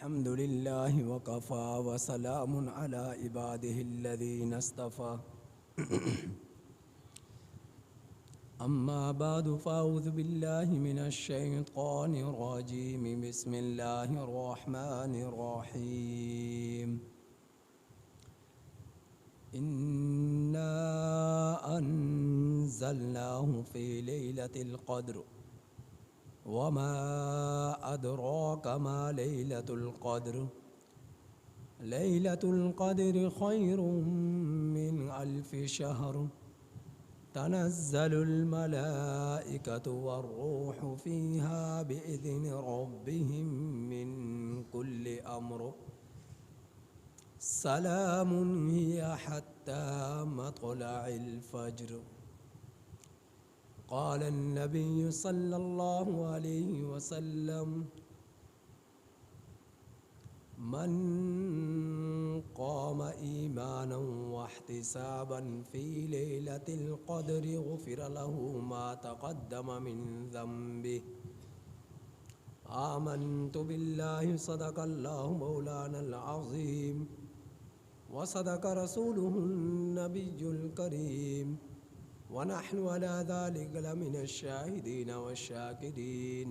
الحمد لله وكفى وسلام على عباده الذين اصطفى أما بعد فأعوذ بالله من الشيطان الرجيم بسم الله الرحمن الرحيم إنا أنزلناه في ليلة القدر وما أدراك ما ليلة القدر ليلة القدر خير من ألف شهر تنزل الملائكة والروح فيها بإذن ربهم من كل أمر سلام هي حتى مطلع الفجر. قال النبي صلى الله عليه وسلم من قام إيمانا واحتسابا في ليلة القدر غفر له ما تقدم من ذنبه. آمنت بالله صدق الله مولانا العظيم وصدق رسوله النبي الكريم ونحن على ذلك لمن الشاهدين والشاكرين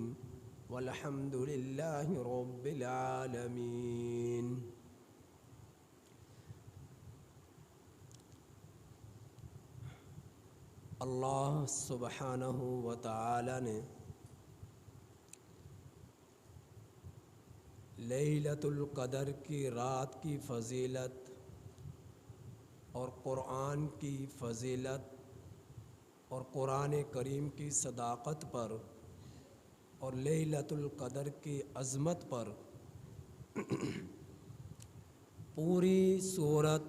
والحمد لله رب العالمين. اللہ سبحانہ و تعالی نے لیلۃ القدر کی رات کی فضیلت اور قرآن کی فضیلت اور قرآن کریم کی صداقت پر اور لیلۃ القدر کی عظمت پر پوری سورۃ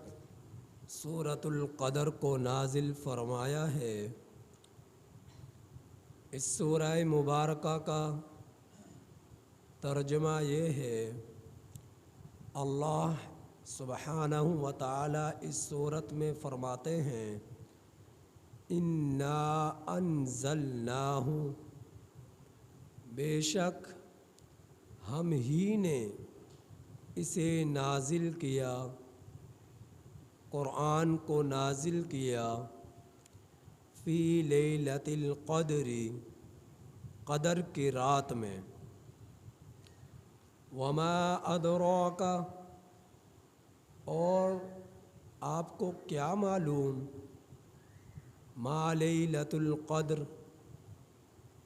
القدر کو نازل فرمایا ہے. اس سورہ مبارکہ کا ترجمہ یہ ہے، اللہ سبحانہ و تعالی اس سورت میں فرماتے ہیں انا انزلناہ، بے شک ہم ہی نے اسے نازل کیا، قرآن کو نازل کیا، فی لیلۃ القدر، قدر کی رات میں، وما ادراک، اور آپ کو کیا معلوم، ما لیلۃ القدر،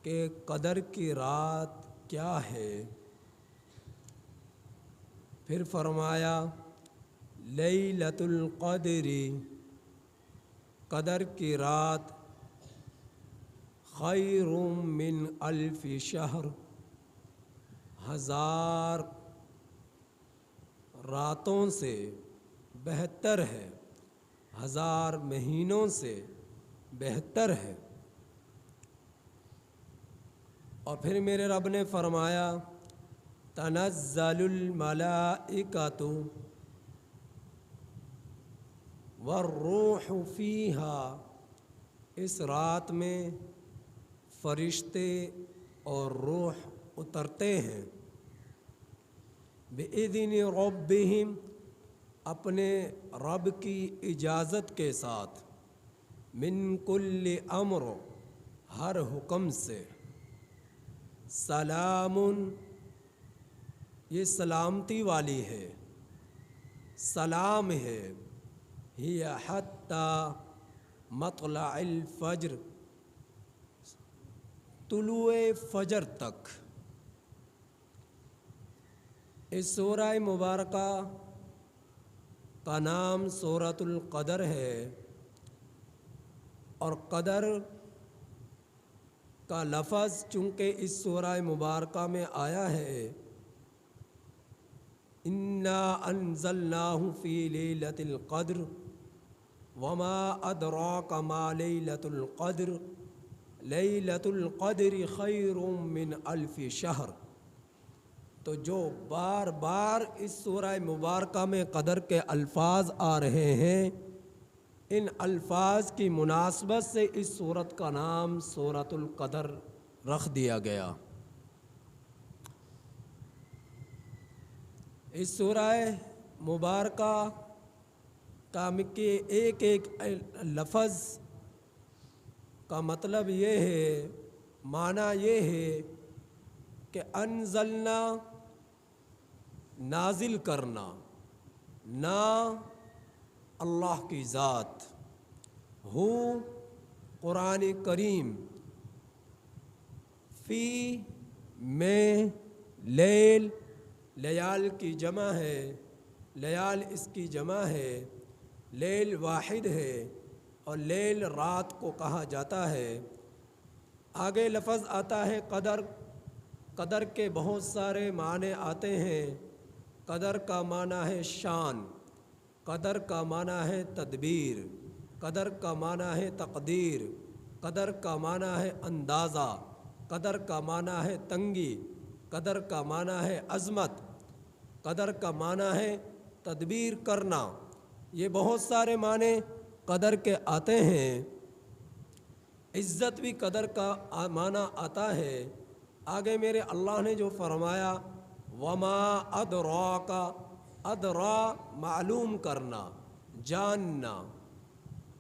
کہ قدر کی رات کیا ہے. پھر فرمایا لیلۃ القدر، قدر کی رات، خیر من الف شہر، 1000 راتوں سے بہتر ہے، 1000 مہینوں سے بہتر ہے. اور پھر میرے رب نے فرمایا تنزل الملائکۃ والروح فیہا، اس رات میں فرشتے اور روح اترتے ہیں، بِإِذْنِ رَبِّهِمْ، اپنے رب کی اجازت کے ساتھ، من کل امر، ہر حکم سے، سلام، یہ سلامتی والی ہے، سلام ہے، ہی حتی مطلع الفجر، طلوع فجر تک. اس سورہ مبارکہ کا نام سورۃ القدر ہے، اور قدر کا لفظ چونکہ اس سورہ مبارکہ میں آیا ہے، انا انزلناہ فی لیلۃ القدر وما ادراک ما لیلۃ القدر لیلۃ القدر خیر من الف شہر. تو جو بار بار اس سورہ مبارکہ میں قدر کے الفاظ آ رہے ہیں، ان الفاظ کی مناسبت سے اس سورت کا نام سورۃ القدر رکھ دیا گیا. اس سورہ مبارکہ کا کے ایک ایک لفظ کا مطلب یہ ہے، معنی یہ ہے کہ انزلنا نازل کرنا، نا اللہ کی ذات، ہو قرآن کریم، فی میں لیل، لیال کی جمع ہے، لیال اس کی جمع ہے، لیل واحد ہے اور لیل رات کو کہا جاتا ہے۔ آگے لفظ آتا ہے قدر، قدر کے بہت سارے معنی آتے ہیں۔ قدر کا معنی ہے شان، قدر کا معنی ہے تدبیر، قدر کا معنی ہے تقدیر، قدر کا معنی ہے اندازہ، قدر کا معنی ہے تنگی، قدر کا معنی ہے عظمت، قدر کا معنی ہے تدبیر کرنا۔ یہ بہت سارے معنی قدر کے آتے ہیں۔ عزت بھی قدر کا معنی آتا ہے۔ آگے میرے اللہ نے جو فرمایا وما ادراک، ادرا معلوم کرنا، جاننا،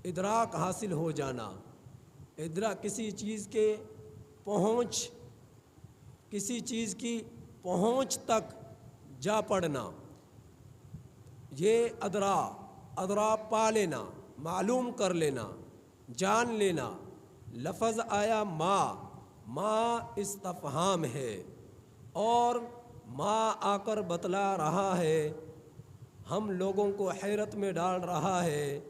ادراک حاصل ہو جانا، ادراک کسی چیز کے پہنچ، کسی چیز کی پہنچ تک جا پڑنا، یہ ادرا، ادرا پا لینا، معلوم کر لینا، جان لینا۔ لفظ آیا ما استفہام ہے اور ما آ کر بتلا رہا ہے، ہم لوگوں کو حیرت میں ڈال رہا ہے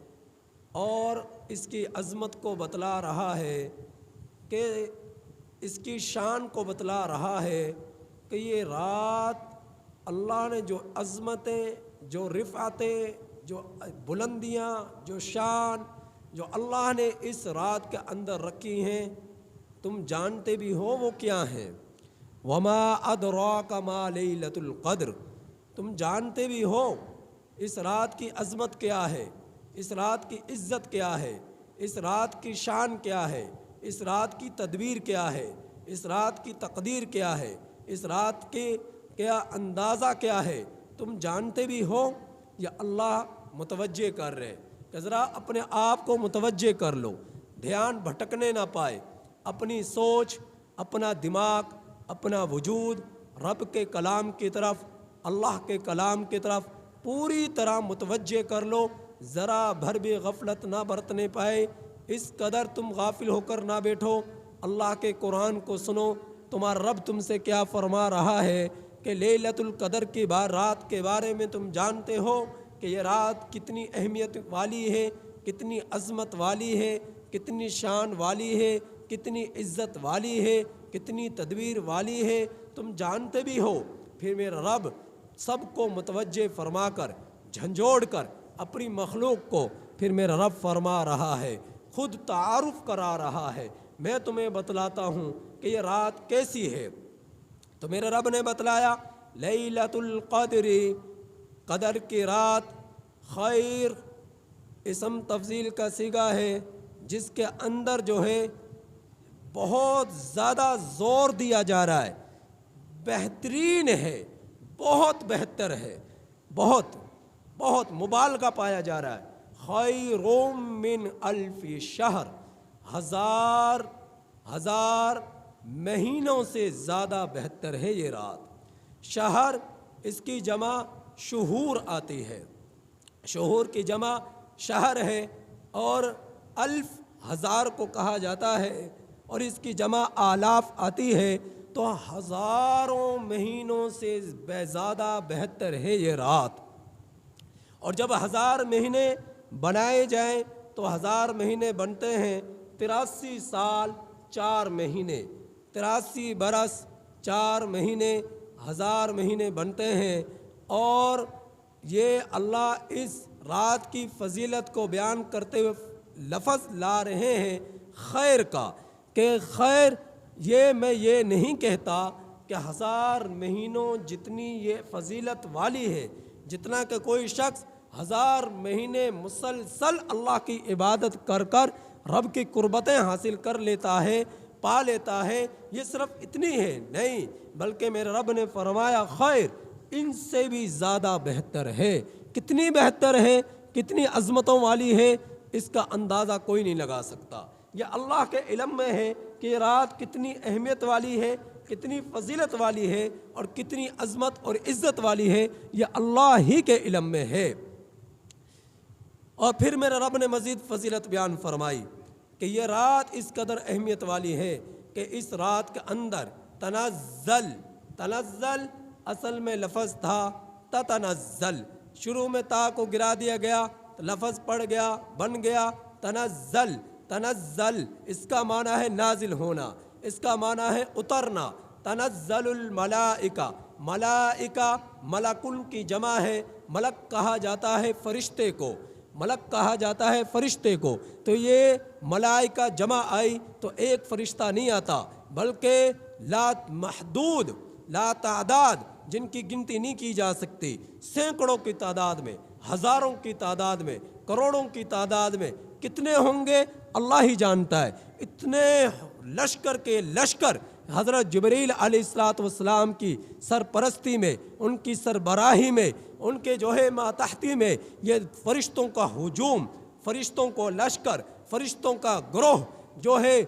اور اس کی عظمت کو بتلا رہا ہے، کہ اس کی شان کو بتلا رہا ہے کہ یہ رات اللہ نے جو عظمتیں، جو رفعتیں، جو بلندیاں، جو شان، جو اللہ نے اس رات کے اندر رکھی ہیں، تم جانتے بھی ہو وہ کیا ہیں۔ وما ادراک ما لیلۃ القدر، تم جانتے بھی ہو اس رات کی عظمت کیا ہے، اس رات کی عزت کیا ہے، اس رات کی شان کیا ہے، اس رات کی تدبیر کیا ہے، اس رات کی تقدیر کیا ہے، اس رات کے کیا اندازہ کیا ہے، تم جانتے بھی ہو۔ یا اللہ متوجہ کر رہے کہ ذرا اپنے آپ کو متوجہ کر لو، دھیان بھٹکنے نہ پائے، اپنی سوچ، اپنا دماغ، اپنا وجود رب کے کلام کی طرف، اللہ کے کلام کی طرف پوری طرح متوجہ کر لو، ذرا بھر بھی غفلت نہ برتنے پائے، اس قدر تم غافل ہو کر نہ بیٹھو۔ اللہ کے قرآن کو سنو، تمہارا رب تم سے کیا فرما رہا ہے کہ لیلۃ القدر کی رات کے بارے میں تم جانتے ہو کہ یہ رات کتنی اہمیت والی ہے، کتنی عظمت والی ہے، کتنی شان والی ہے، کتنی عزت والی ہے، کتنی تدبیر والی ہے، تم جانتے بھی ہو۔ پھر میرا رب سب کو متوجہ فرما کر، جھنجھوڑ کر اپنی مخلوق کو پھر میرا رب فرما رہا ہے، خود تعارف کرا رہا ہے، میں تمہیں بتلاتا ہوں کہ یہ رات کیسی ہے۔ تو میرے رب نے بتلایا لیلۃ القدر، قدر کی رات، خیر اسم تفضیل کا صیغہ ہے جس کے اندر جو ہے بہت زیادہ زور دیا جا رہا ہے، بہترین ہے، بہت بہتر ہے، بہت بہت مبالغہ پایا جا رہا ہے۔ خیر من الف شہر، ہزار مہینوں سے زیادہ بہتر ہے یہ رات۔ شہر اس کی جمع شہور آتی ہے، شہور کی جمع شہر ہے، اور الف ہزار کو کہا جاتا ہے اور اس کی جمع آلاف آتی ہے، تو ہزاروں مہینوں سے زیادہ بہتر ہے یہ رات۔ اور جب 1000 مہینے بنائے جائیں تو 1000 مہینے بنتے ہیں 83 سال 4 مہینے، 83 برس 4 مہینے، 1000 مہینے بنتے ہیں۔ اور یہ اللہ اس رات کی فضیلت کو بیان کرتے ہوئے لفظ لا رہے ہیں خیر کا، کہ خیر یہ میں یہ نہیں کہتا کہ 1000 مہینوں جتنی یہ فضیلت والی ہے، جتنا کہ کوئی شخص 1000 مہینے مسلسل اللہ کی عبادت کر کر رب کی قربتیں حاصل کر لیتا ہے، پا لیتا ہے، یہ صرف اتنی ہے نہیں، بلکہ میرے رب نے فرمایا خیر ان سے بھی زیادہ بہتر ہے۔ کتنی بہتر ہے، کتنی عظمتوں والی ہے، اس کا اندازہ کوئی نہیں لگا سکتا۔ یہ اللہ کے علم میں ہے کہ یہ رات کتنی اہمیت والی ہے، کتنی فضیلت والی ہے اور کتنی عظمت اور عزت والی ہے، یہ اللہ ہی کے علم میں ہے۔ اور پھر میرے رب نے مزید فضیلت بیان فرمائی کہ یہ رات اس قدر اہمیت والی ہے کہ اس رات کے اندر تنزل اصل میں لفظ تھا تتنزل، شروع میں تا کو گرا دیا گیا، لفظ پڑ گیا، بن گیا تنزل، اس کا معنی ہے نازل ہونا، اس کا معنی ہے اترنا۔ تنزل الملائکہ، ملائکہ ملکن کی جمع ہے، ملک کہا جاتا ہے فرشتے کو، ملک کہا جاتا ہے فرشتے کو۔ تو یہ ملائکہ جمع آئی تو ایک فرشتہ نہیں آتا، بلکہ لا محدود، لا تعداد، جن کی گنتی نہیں کی جا سکتی، سینکڑوں کی تعداد میں، ہزاروں کی تعداد میں، کروڑوں کی تعداد میں کتنے ہوں گے اللہ ہی جانتا ہے۔ اتنے لشکر کے لشکر حضرت جبریل علیہ السلام کی سرپرستی میں، ان کی سربراہی میں، ان کے جو ہے ماتحتی میں یہ فرشتوں کا ہجوم، فرشتوں کو لشکر، فرشتوں کا گروہ جو ہے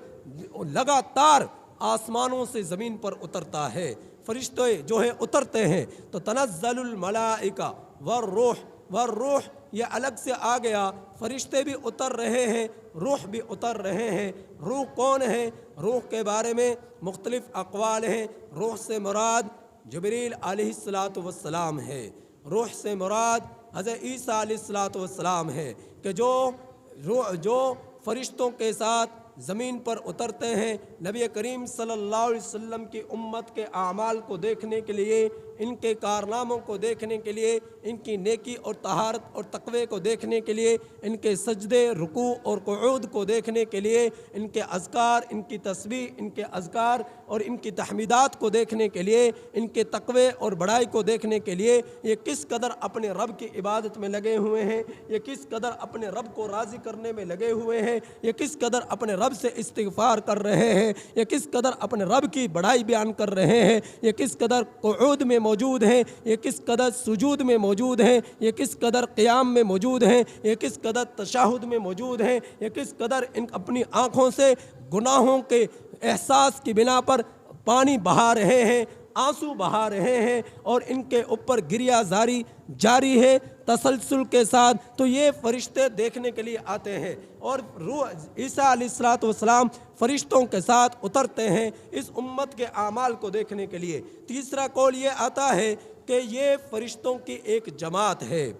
لگاتار آسمانوں سے زمین پر اترتا ہے۔ فرشتے جو ہے اترتے ہیں تو تنزل الملائکہ والروح یہ الگ سے آ گیا، فرشتے بھی اتر رہے ہیں، روح بھی اتر رہے ہیں۔ روح کون ہے؟ روح کے بارے میں مختلف اقوال ہیں۔ روح سے مراد جبریل علیہ السلام ہے، روح سے مراد حضرت عیسیٰ علیہ السلام ہے کہ جو فرشتوں کے ساتھ زمین پر اترتے ہیں، نبی کریم صلی اللہ علیہ وسلم کی امت کے اعمال کو دیکھنے کے لیے، ان کے کارناموں کو دیکھنے کے لیے، ان کی نیکی اور طہارت اور تقوی کو دیکھنے کے لیے، ان کے سجدے، رکوع اور قعود کو دیکھنے کے لیے، ان کے اذکار، ان کی تسبیح، ان کے اذکار اور ان کی تحمیدات کو دیکھنے کے لیے، ان کے تقوی اور بڑائی کو دیکھنے کے لیے، یہ کس قدر اپنے رب کی عبادت میں لگے ہوئے ہیں، یہ کس قدر اپنے رب کو راضی کرنے میں لگے ہوئے ہیں، یہ کس قدر اپنے رب سے استغفار کر رہے ہیں، یہ کس قدر اپنے رب کی بڑائی بیان کر رہے ہیں، یہ کس قدر قعود میں موجود ہیں، یہ کس قدر سجود میں موجود ہیں، یہ کس قدر قیام میں موجود ہیں، یہ کس قدر تشہد میں موجود ہیں، یہ کس قدر ان اپنی آنکھوں سے گناہوں کے احساس کی بنا پر پانی بہا رہے ہیں، آنسو بہا رہے ہیں اور ان کے اوپر گریہ زاری جاری ہے تسلسل کے ساتھ۔ تو یہ فرشتے دیکھنے کے لیے آتے ہیں اور روح عیسیٰ علیہ السلام فرشتوں کے ساتھ اترتے ہیں اس امت کے اعمال کو دیکھنے کے لیے۔ تیسرا قول یہ آتا ہے کہ یہ فرشتوں کی ایک جماعت ہے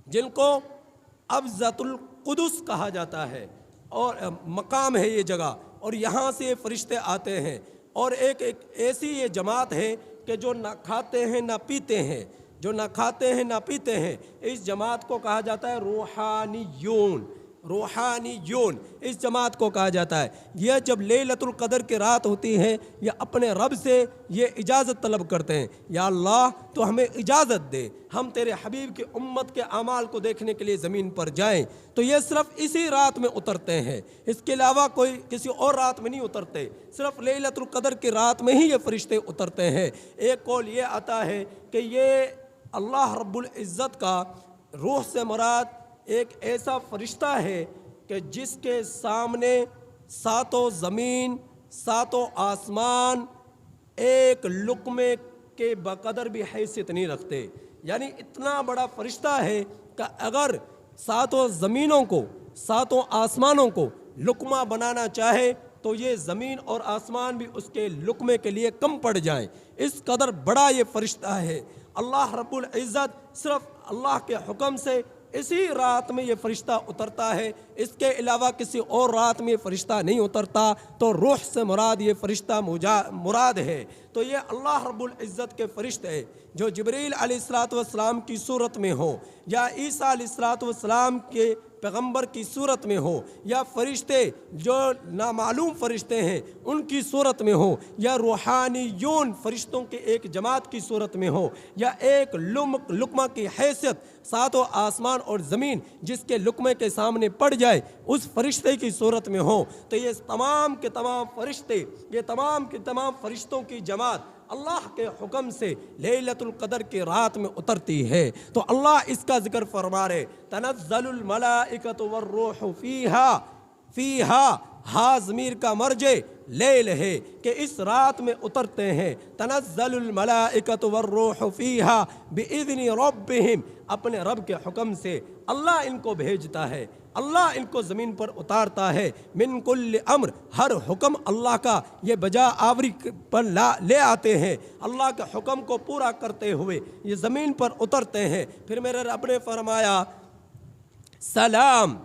جن کو ابضۃ القدس کہا جاتا ہے، اور مقام ہے یہ جگہ، اور یہاں سے یہ فرشتے آتے ہیں، اور ایک ایسی یہ جماعت ہے کہ جو نہ کھاتے ہیں نہ پیتے ہیں، جو نہ کھاتے ہیں نہ پیتے ہیں۔ اس جماعت کو کہا جاتا ہے روحانیون، روحانیون اس جماعت کو کہا جاتا ہے۔ یہ جب لیلۃ القدر کی رات ہوتی ہے، یہ اپنے رب سے یہ اجازت طلب کرتے ہیں، یا اللہ تو ہمیں اجازت دے، ہم تیرے حبیب کی امت کے اعمال کو دیکھنے کے لیے زمین پر جائیں۔ تو یہ صرف اسی رات میں اترتے ہیں، اس کے علاوہ کوئی کسی اور رات میں نہیں اترتے، صرف لیلۃ القدر کی رات میں ہی یہ فرشتے اترتے ہیں۔ ایک قول یہ آتا ہے کہ یہ اللہ رب العزت کا روح سے مراد ایک ایسا فرشتہ ہے کہ جس کے سامنے ساتوں زمین، ساتوں آسمان ایک لقمے کے بقدر بھی حیثیت نہیں رکھتے۔ یعنی اتنا بڑا فرشتہ ہے کہ اگر ساتوں زمینوں کو، ساتوں آسمانوں کو لقمہ بنانا چاہے تو یہ زمین اور آسمان بھی اس کے لقمے کے لیے کم پڑ جائیں، اس قدر بڑا یہ فرشتہ ہے۔ اللہ رب العزت صرف اللہ کے حکم سے اسی رات میں یہ فرشتہ اترتا ہے، اس کے علاوہ کسی اور رات میں یہ فرشتہ نہیں اترتا۔ تو روح سے مراد یہ فرشتہ مراد ہے۔ تو یہ اللہ رب العزت کے فرشتے جو جبریل علیہ السلام کی صورت میں ہو، یا عیسیٰ علیہ السلام کے پیغمبر کی صورت میں ہو، یا فرشتے جو نامعلوم فرشتے ہیں ان کی صورت میں ہو، یا روحانیون فرشتوں کے ایک جماعت کی صورت میں ہو، یا ایک لقمہ کی حیثیت ساتوں آسمان اور زمین جس کے لقمے کے سامنے پڑ جائے اس فرشتے کی صورت میں ہو، تو یہ تمام کے تمام فرشتے، یہ تمام کے تمام فرشتوں کی جماعت اللہ کے حکم سے لیلۃ القدر کی رات میں اترتی ہے۔ تو اللہ اس کا ذکر فرما رہے تنزل الملائکۃ والروح فیہا ہا ضمیر کا مرجع لیل ہے کہ اس رات میں اترتے ہیں۔ تنزل الملائکۃ والروح فیہا بإذن ربہم، اپنے رب کے حکم سے اللہ ان کو بھیجتا ہے، اللہ ان کو زمین پر اتارتا ہے۔ من کل امر، ہر حکم اللہ کا یہ بجا آوری پر لے آتے ہیں، اللہ کے حکم کو پورا کرتے ہوئے یہ زمین پر اترتے ہیں۔ پھر میرے رب نے فرمایا سلام،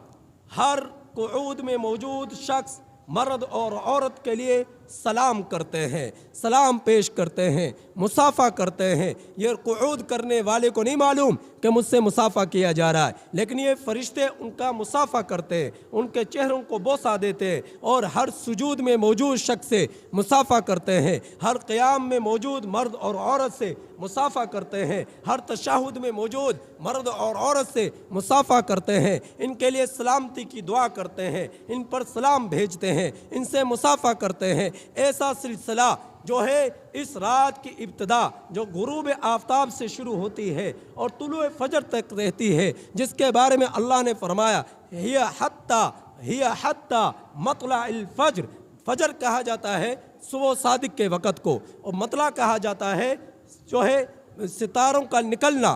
ہر قعود میں موجود شخص مرد اور عورت کے لیے سلام کرتے ہیں، سلام پیش کرتے ہیں، مصافحہ کرتے ہیں۔ یہ قعود کرنے والے کو نہیں معلوم کہ مجھ سے مصافحہ کیا جا رہا ہے، لیکن یہ فرشتے ان کا مصافحہ کرتے ہیں، ان کے چہروں کو بوسہ دیتے ہیں، اور ہر سجود میں موجود شخص سے مصافحہ کرتے ہیں، ہر قیام میں موجود مرد اور عورت سے مصافحہ کرتے ہیں، ہر تشہد میں موجود مرد اور عورت سے مصافحہ کرتے ہیں، ان کے لیے سلامتی کی دعا کرتے ہیں، ان پر سلام بھیجتے ہیں، ان سے مصافحہ کرتے ہیں۔ ایسا سلسلہ جو ہے اس رات کی ابتدا جو غروب آفتاب سے شروع ہوتی ہے اور طلوع فجر تک رہتی ہے، جس کے بارے میں اللہ نے فرمایا ہی حتی مطلع الفجر، فجر کہا جاتا ہے صبح صادق کے وقت کو، اور مطلع کہا جاتا ہے جو ہے ستاروں کا نکلنا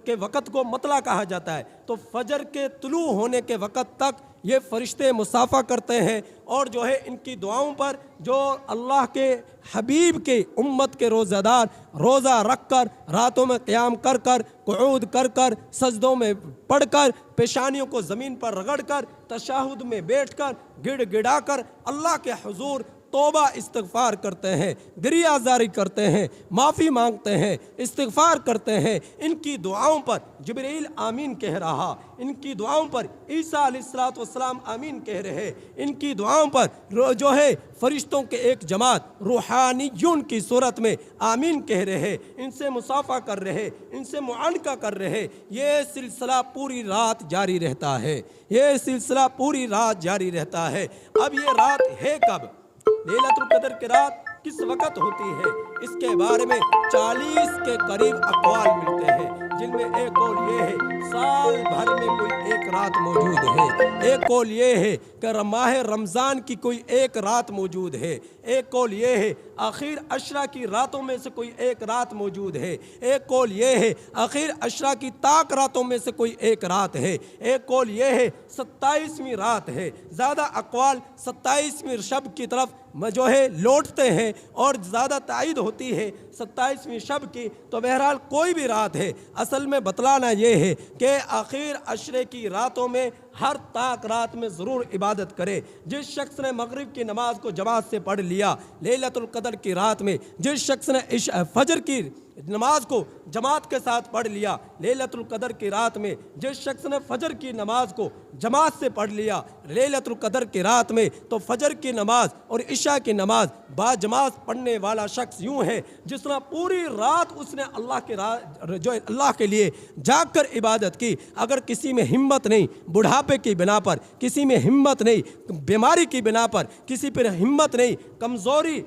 کے وقت کو مطلع کہا جاتا ہے۔ تو فجر کے طلوع ہونے کے وقت تک یہ فرشتے مصافحہ کرتے ہیں، اور جو ہے ان کی دعاؤں پر جو اللہ کے حبیب کے امت کے روزہ دار روزہ رکھ کر، راتوں میں قیام کر کر، قعود کر کر، سجدوں میں پڑھ کر، پیشانیوں کو زمین پر رگڑ کر، تشہد میں بیٹھ کر، گڑ گڑا کر اللہ کے حضور توبہ استغفار کرتے ہیں، گریہ زاری کرتے ہیں، معافی مانگتے ہیں، استغفار کرتے ہیں، ان کی دعاؤں پر جبرائیل آمین کہہ رہا، ان کی دعاؤں پر عیسیٰ علیہ السلام آمین کہہ رہے، ان کی دعاؤں پر جو ہے فرشتوں کے ایک جماعت روحانیون کی صورت میں آمین کہہ رہے، ان سے مصافحہ کر رہے، ان سے معانقہ کر رہے۔ یہ سلسلہ پوری رات جاری رہتا ہے، یہ سلسلہ پوری رات جاری رہتا ہے۔ اب یہ رات ہے کب؟ لیلۃ القدر کی رات کس وقت ہوتی ہے؟ اس کے بارے میں 40 کے قریب اقوال ملتے ہیں، جن میں ایک قول یہ ہے سال بھر میں کوئی ایک رات موجود ہے، ایک قول یہ ہے کہ ماہ رمضان کی کوئی ایک رات موجود ہے، ایک قول یہ ہے آخر عشرہ کی راتوں میں سے کوئی ایک رات موجود ہے، ایک قول یہ ہے آخر عشرہ کی طاق راتوں میں سے کوئی ایک رات ہے، ایک قول یہ ہے 27ویں رات ہے۔ زیادہ اقوال 27ویں شب کی طرف جو ہے لوٹتے ہیں، اور زیادہ تائید ہوتی ہے 27ویں شب کی۔ تو بہرحال کوئی بھی رات ہے، اصل میں بتلانا یہ ہے کہ آخر عشرے کی راتوں میں ہر طاق رات میں ضرور عبادت کرے۔ جس شخص نے مغرب کی نماز کو جماعت سے پڑھ لیا لیلۃ القدر کی رات میں، جس شخص نے فجر کی نماز کو جماعت کے ساتھ پڑھ لیا لیلۃ القدر کی رات میں، جس شخص نے فجر کی نماز کو جماعت سے پڑھ لیا لیلۃ القدر کی رات میں، تو فجر کی نماز اور عشاء کی نماز با جماعت پڑھنے والا شخص یوں ہے جس نے پوری رات اس نے اللہ کے لیے جاگ کر عبادت کی۔ اگر کسی میں ہمت نہیں، بڑھاپے کی بنا پر، کسی میں ہمت نہیں، بیماری کی بنا پر، کسی پر ہمت نہیں، کمزوری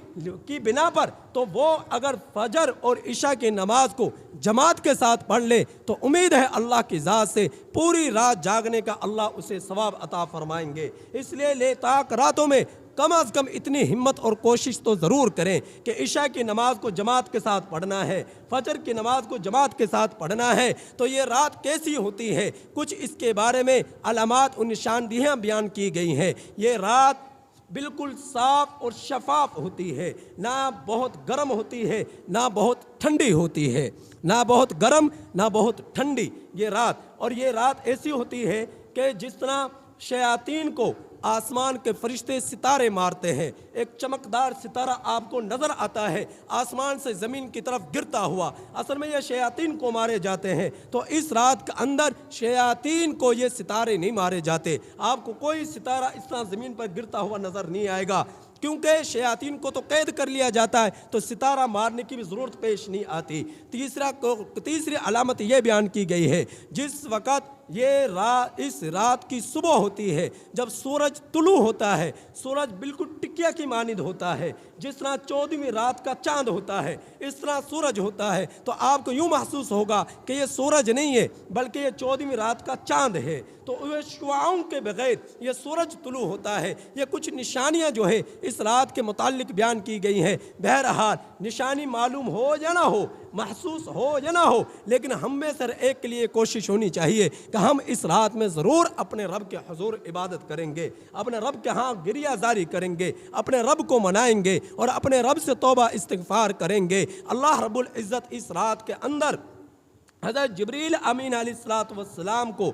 کی بنا پر، تو وہ اگر فجر اور عشاء کی نماز کو جماعت کے ساتھ پڑھ لے تو امید ہے اللہ کی ذات سے پوری رات جاگنے کا اللہ اسے ثواب عطا فرمائیں گے۔ اس لیے لیطاق راتوں میں کم از کم اتنی ہمت اور کوشش تو ضرور کریں کہ عشاء کی نماز کو جماعت کے ساتھ پڑھنا ہے، فجر کی نماز کو جماعت کے ساتھ پڑھنا ہے۔ تو یہ رات کیسی ہوتی ہے؟ کچھ اس کے بارے میں علامات اور نشاندہیاں بیان کی گئی ہیں۔ یہ رات بالکل صاف اور شفاف ہوتی ہے، نہ بہت گرم ہوتی ہے نہ بہت ٹھنڈی ہوتی ہے، نہ بہت گرم نہ بہت ٹھنڈی یہ رات۔ اور یہ رات ایسی ہوتی ہے کہ جس طرح شیاطین کو آسمان کے فرشتے ستارے مارتے ہیں، ایک چمکدار ستارہ آپ کو نظر آتا ہے آسمان سے زمین کی طرف گرتا ہوا، اصل میں یہ شیاطین کو مارے جاتے ہیں۔ تو اس رات کے اندر شیاطین کو یہ ستارے نہیں مارے جاتے، آپ کو کوئی ستارہ اس طرح زمین پر گرتا ہوا نظر نہیں آئے گا، کیونکہ شیاطین کو تو قید کر لیا جاتا ہے، تو ستارہ مارنے کی بھی ضرورت پیش نہیں آتی۔ تیسری علامت یہ بیان کی گئی ہے جس وقت اس رات کی صبح ہوتی ہے جب سورج طلوع ہوتا ہے، سورج بالکل ٹکیا کی مانند ہوتا ہے، جس طرح 14ویں رات کا چاند ہوتا ہے اس طرح سورج ہوتا ہے۔ تو آپ کو یوں محسوس ہوگا کہ یہ سورج نہیں ہے بلکہ یہ 14ویں رات کا چاند ہے۔ تو یہ شعاعوں کے بغیر یہ سورج طلوع ہوتا ہے۔ یہ کچھ نشانیاں جو ہے اس رات کے متعلق بیان کی گئی ہیں۔ بہرحال نشانی معلوم ہو یا نہ ہو، محسوس ہو یا نہ ہو، لیکن ہم میں سے ایک کے لیے کوشش ہونی چاہیے کہ ہم اس رات میں ضرور اپنے رب کے حضور عبادت کریں گے، اپنے رب کے ہاں گریہ زاری کریں گے، اپنے رب کو منائیں گے اور اپنے رب سے توبہ استغفار کریں گے۔ اللہ رب العزت اس رات کے اندر حضرت جبریل امین علیہ السلام کو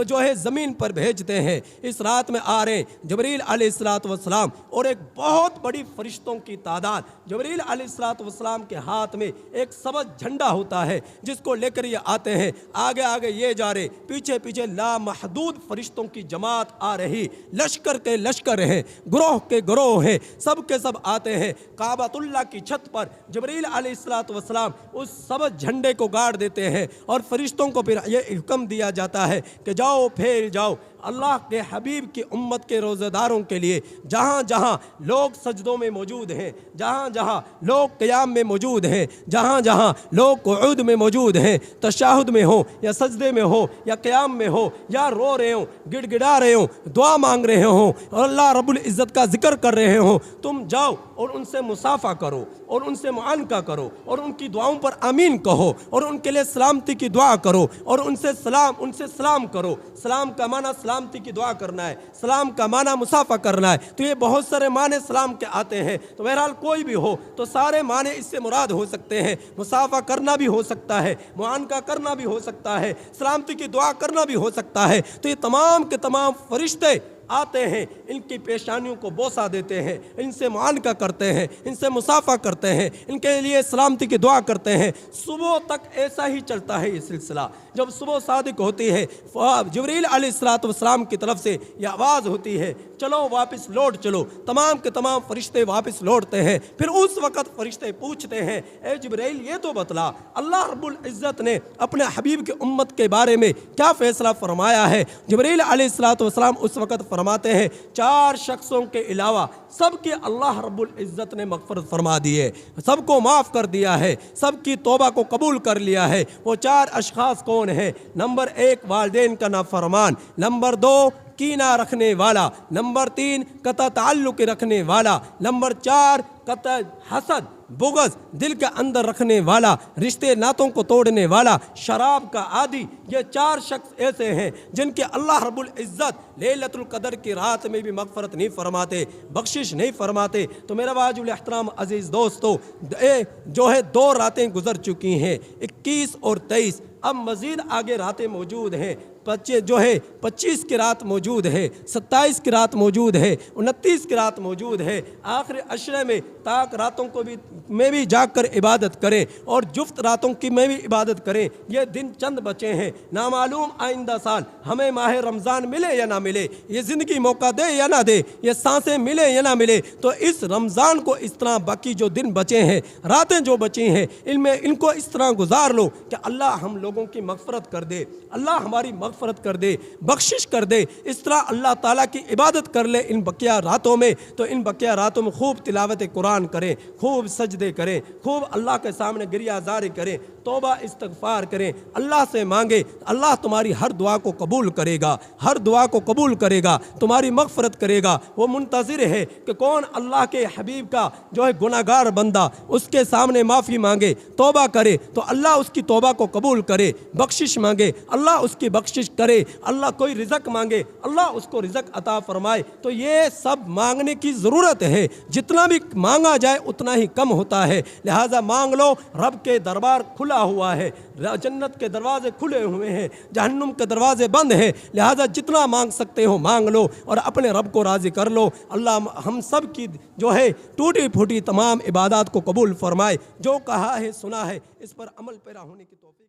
جو ہے زمین پر بھیجتے ہیں۔ اس رات میں آ رہے جبریل علیہ السلام اور ایک بہت بڑی فرشتوں کی تعداد۔ جبریل علیہ السلام کے ہاتھ میں ایک سبز جھنڈا ہوتا ہے جس کو لے کر یہ آتے ہیں، آگے آگے یہ جا رہے، پیچھے پیچھے لامحدود فرشتوں کی جماعت آ رہی، لشکر کے لشکر ہیں، گروہ کے گروہ ہیں، سب کے سب آتے ہیں۔ کعبۃ اللہ کی چھت پر جبریل علیہ السلام اس سبز جھنڈے کو گاڑ دیتے ہیں اور فرشتوں کو پھر یہ حکم دیا جاتا ہے کہ جاؤ پھیل جاؤ اللہ کے حبیب کی امت کے روزہ داروں کے لیے، جہاں جہاں لوگ سجدوں میں موجود ہیں، جہاں جہاں لوگ قیام میں موجود ہیں، جہاں جہاں لوگ قعود میں موجود ہیں، تشہد میں ہو یا سجدے میں ہو یا قیام میں ہو یا رو رہے ہوں، گڑ گڑا رہے ہوں، دعا مانگ رہے ہوں اور اللہ رب العزت کا ذکر کر رہے ہوں، تم جاؤ اور ان سے مصافحہ کرو اور ان سے معانقہ کرو اور ان کی دعاؤں پر آمین کہو اور ان کے لیے سلامتی کی دعا کرو اور ان سے سلام کرو۔ سلام کا معنی سلامتی کی دعا کرنا ہے، سلام کا معنی مصافحہ کرنا ہے۔ تو یہ بہت سارے معنی سلام کے آتے ہیں، تو بہرحال کوئی بھی ہو تو سارے معنی اس سے مراد ہو سکتے ہیں۔ مصافحہ کرنا بھی ہو سکتا ہے، معانقہ کرنا بھی ہو سکتا ہے، سلامتی کی دعا کرنا بھی ہو سکتا ہے۔ تو یہ تمام کے تمام فرشتے آتے ہیں، ان کی پیشانیوں کو بوسہ دیتے ہیں، ان سے معانقہ کرتے ہیں، ان سے مصافحہ کرتے ہیں، ان کے لیے سلامتی کی دعا کرتے ہیں۔ صبح تک ایسا ہی چلتا ہے یہ سلسلہ۔ جب صبح صادق ہوتی ہے، جبریل علیہ السلام کی طرف سے یہ آواز ہوتی ہے، چلو واپس لوٹ چلو۔ تمام کے تمام فرشتے واپس لوٹتے ہیں۔ پھر اس وقت فرشتے پوچھتے ہیں، اے جبریل یہ تو بتلا اللہ رب العزت نے اپنے حبیب کی امت کے بارے میں کیا فیصلہ فرمایا ہے؟ جبریل علیہ السلام اس وقت فرماتے ہیں 4 شخصوں کے علاوہ سب کے اللہ رب العزت نے مغفرت فرما دی ہے، سب کو معاف کر دیا ہے، سب کی توبہ کو قبول کر لیا ہے۔ وہ 4 اشخاص کون ہیں؟ نمبر 1 والدین کا نافرمان، نمبر 2 کینہ رکھنے والا، نمبر 3 قطع تعلق رکھنے والا، نمبر 4 قطع حسد بغض دل کے اندر رکھنے والا، رشتے ناتوں کو توڑنے والا، شراب کا عادی۔ یہ 4 شخص ایسے ہیں جن کے اللہ رب العزت لیلۃ القدر کی رات میں بھی مغفرت نہیں فرماتے، بخشش نہیں فرماتے۔ تو میرا واجب الاحترام عزیز دوستو، جو ہے 2 راتیں گزر چکی ہیں، 21 اور 23۔ اب مزید آگے راتیں موجود ہیں، 25 کی رات موجود ہے، 27 کی رات موجود ہے، 29 کی رات موجود ہے۔ آخر عشرے میں تاک راتوں کو میں بھی جاگ کر عبادت کریں اور جفت راتوں کی میں بھی عبادت کریں۔ یہ دن چند بچے ہیں، نامعلوم آئندہ سال ہمیں ماہ رمضان ملے یا نہ ملے، یہ زندگی موقع دے یا نہ دے، یہ سانسیں ملے یا نہ ملے۔ تو اس رمضان کو اس طرح باقی جو دن بچے ہیں، راتیں جو بچی ہیں، ان کو اس طرح گزار لو کہ اللہ ہم لوگوں کی مغفرت کر دے، اللہ ہماری مغفرت کر دے، بخشش کر دے۔ اس طرح اللہ تعالیٰ کی عبادت کر لے ان بقیہ راتوں میں۔ تو ان بقیہ راتوں میں خوب تلاوت قرآن کریں، خوب سجدے کریں، خوب اللہ کے سامنے گریہ زاری کریں، توبہ استغفار کریں، اللہ سے مانگیں۔ اللہ تمہاری ہر دعا کو قبول کرے گا، ہر دعا کو قبول کرے گا، تمہاری مغفرت کرے گا۔ وہ منتظر ہے کہ کون اللہ کے حبیب کا جو ہے گناہ گار بندہ اس کے سامنے معافی مانگے، توبہ کرے تو اللہ اس کی توبہ کو قبول کرے، بخشش مانگے اللہ اس کی بخشش کرے، اللہ کوئی رزق مانگے اللہ اس کو رزق عطا فرمائے۔ تو یہ سب مانگنے کی ضرورت ہے، جتنا بھی مانگا جائے اتنا ہی کم ہوتا ہے، لہٰذا مانگ لو۔ رب کے دربار کھلا ہوا ہے، جنت کے دروازے کھلے ہوئے ہیں، جہنم کے دروازے بند ہیں، لہٰذا جتنا مانگ سکتے ہو مانگ لو اور اپنے رب کو راضی کر لو۔ اللہ ہم سب کی جو ہے ٹوٹی پھوٹی تمام عبادات کو قبول فرمائے۔ جو کہا ہے سنا ہے، اس پر عمل پیرا ہونے کی توفیق